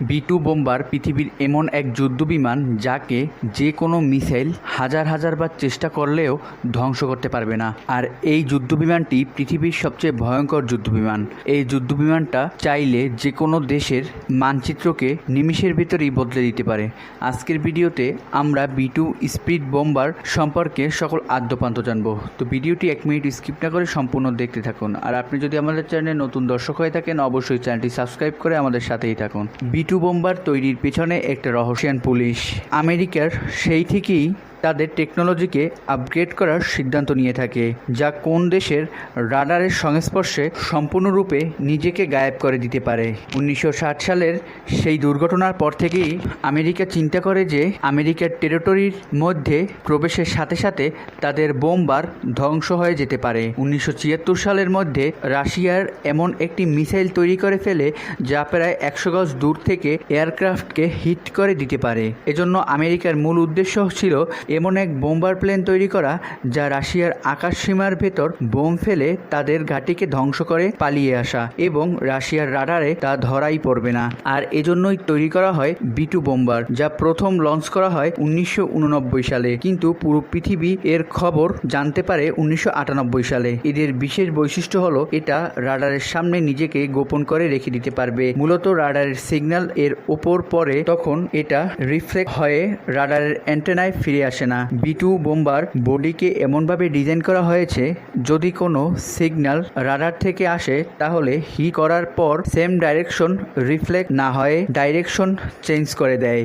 বি-2 bomber পৃথিবীর এমন এক যুদ্ধবিমান যাকে যে কোনো মিসাইল হাজার হাজার বার চেষ্টা করলেও ধ্বংস করতে পারবে না। আর এই যুদ্ধবিমানটি পৃথিবীর সবচেয়ে ভয়ঙ্কর যুদ্ধবিমান। এই যুদ্ধবিমানটা চাইলে যে কোনো দেশের মানচিত্রকে নিমিষের ভিতরেই বদলে দিতে পারে। আজকের ভিডিওতে আমরা বি-2 স্পিড বোম্বার সম্পর্কে সকল আদ্যপান্ত জানবো। তো ভিডিওটি 1 মিনিট স্কিপ না করে সম্পূর্ণ দেখতে থাকুন। আর আপনি যদি আমাদের চ্যানেলে নতুন দর্শক হয়ে থাকেন অবশ্যই চ্যানেলটি সাবস্ক্রাইব করে আমাদের সাথেই থাকুন। বি-2 বোম্বার তৈরির পেছনে একটা রহস্যান পুলিশ। আমেরিকার সেই থেকেই তাদের টেকনোলজিকে আপগ্রেড করার সিদ্ধান্ত নিয়ে থাকে, যা কোন দেশের রাডারের সংস্পর্শে সম্পূর্ণরূপে নিজেকে গায়েব করে দিতে পারে। 1960 সালের সেই দুর্ঘটনার পর থেকেই আমেরিকা চিন্তা করে যে আমেরিকার টেরিটরির মধ্যে প্রবেশের সাথে সাথে তাদের বোম্বার ধ্বংস হয়ে যেতে পারে। 1976 সালের মধ্যে রাশিয়ার এমন একটি মিসাইল তৈরি করে ফেলে যা প্রায় 100 গজ দূর থেকে এয়ারক্রাফটকে হিট করে দিতে পারে। এজন্য আমেরিকার মূল উদ্দেশ্য ছিল এমন এক বোম্বার প্লেন তৈরি করা যা রাশিয়ার আকাশ সীমার ভেতর বোম ফেলে তাদের ঘাঁটিকে ধ্বংস করে পালিয়ে আসা, এবং রাশিয়ার রাডারে তা ধরাই পড়বে না। আর এজন্যই তৈরি করা হয় বি-2 বোম্বার, যা প্রথম লঞ্চ করা হয় 1989 সালে, কিন্তু পুরো পৃথিবী এর খবর জানতে পারে 1998 সালে। এদের বিশেষ বৈশিষ্ট্য হলো এটা রাডারের সামনে নিজেকে গোপন করে রেখে দিতে পারবে। মূলত রাডারের সিগন্যাল এর ওপর পড়ে, তখন এটা রিফ্লেক্ট হয়ে রাডারের অ্যান্টেনায় ফিরে আসে না। বি-2 বোম্বার বডিকে এমনভাবে ডিজাইন করা হয়েছে যদি কোনো সিগন্যাল রাডার থেকে আসে তাহলে করার পর সেম ডাইরেকশন রিফ্লেক্ট না হয়ে ডাইরেকশন চেঞ্জ করে দেয়।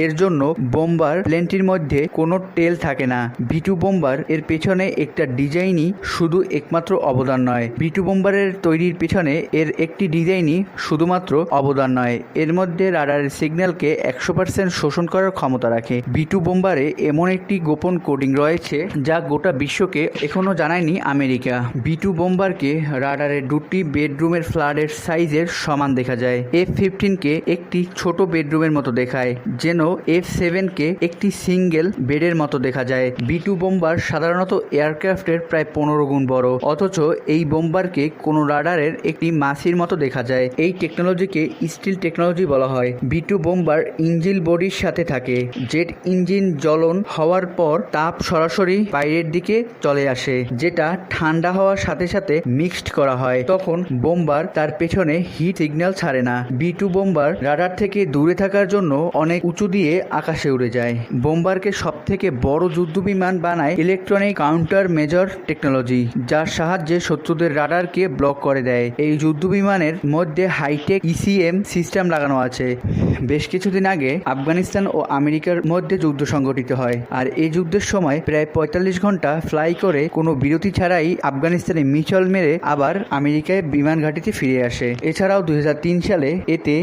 এর জন্য বোম্বার প্লেনটির মধ্যে কোনো টেল থাকে না। বি-2 বোম্বার এর পেছনে একটা ডিজাইনই শুধু একমাত্র অবদান নয়। বি-2 বোম্বারের তৈরির পেছনে এর একটি ডিজাইনই শুধুমাত্র অবদান নয়, এর মধ্যে রাডারের সিগন্যালকে 100% শোষণ করার ক্ষমতা রাখে। বি-2 বোম্বারে এমন একটি গোপন কোডিং রয়েছে যা গোটা বিশ্বকে এখনো জানায়নি আমেরিকা। বি-2 বোম্বারকে রাডারের দুটি বেডরুমের ফ্ল্যাটের সাইজের সমান দেখা যায়। F-15 কে একটি ছোট বেডরুমের মতো দেখায়, যেন F-7 কে একটি সিঙ্গেল বেডের মতো দেখা যায়। বি-2 বোম্বার সাধারণত এয়ারক্রাফটের প্রায় 15 গুণ বড়, অথচ এই বোম্বারকে কোনো রাডারের একটি মাছির মতো দেখা যায়। এই টেকনোলজিকে স্টিল টেকনোলজি বলা হয়। বি-2 বোম্বার ইঞ্জিন বডির সাথে থাকে। জেট ইঞ্জিন জ্বলন হওয়ার পর তাপ সরাসরি বাইরের দিকে চলে আসে, যেটা ঠান্ডা হওয়ার সাথে সাথে মিক্সড করা হয়। তখন বোম্বার তার পেছনে হিট সিগন্যাল ছাড়ে না। বি-2 বোম্বার রাডার থেকে দূরে থাকার জন্য অনেক উঁচু দিয়ে আকাশে উড়ে যায়। বোম্বারকে সব থেকে বড় যুদ্ধবিমান বানায় ইলেকট্রনিক কাউন্টার মেজর টেকনোলজি, যার সাহায্যে শত্রুদের রাডারকে ব্লক করে দেয়। এই যুদ্ধবিমানের মধ্যে হাইটেক ECM সিস্টেম লাগানো আছে। বেশ কিছুদিন আগে আফগানিস্তান ও আমেরিকার মধ্যে যুদ্ধ সংঘটিত হয়, আর এই যুদ্ধের সময় প্রায় 45 ঘন্টা ফ্লাই করে কোনো বিরতি ছাড়াই আফগানিস্তানে মিসাইল মেরে আবার আমেরিকায় বিমান ঘাঁটিতে ফিরে আসে। এছাড়াও 2003 সালে এটাকে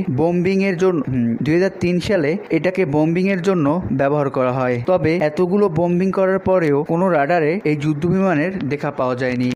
বোম্বিং এর জন্য ব্যবহার করা হয়। তবে এতগুলো বোম্বিং করার পরেও কোনো রাডারে এই যুদ্ধবিমানের দেখা পাওয়া যায়নি।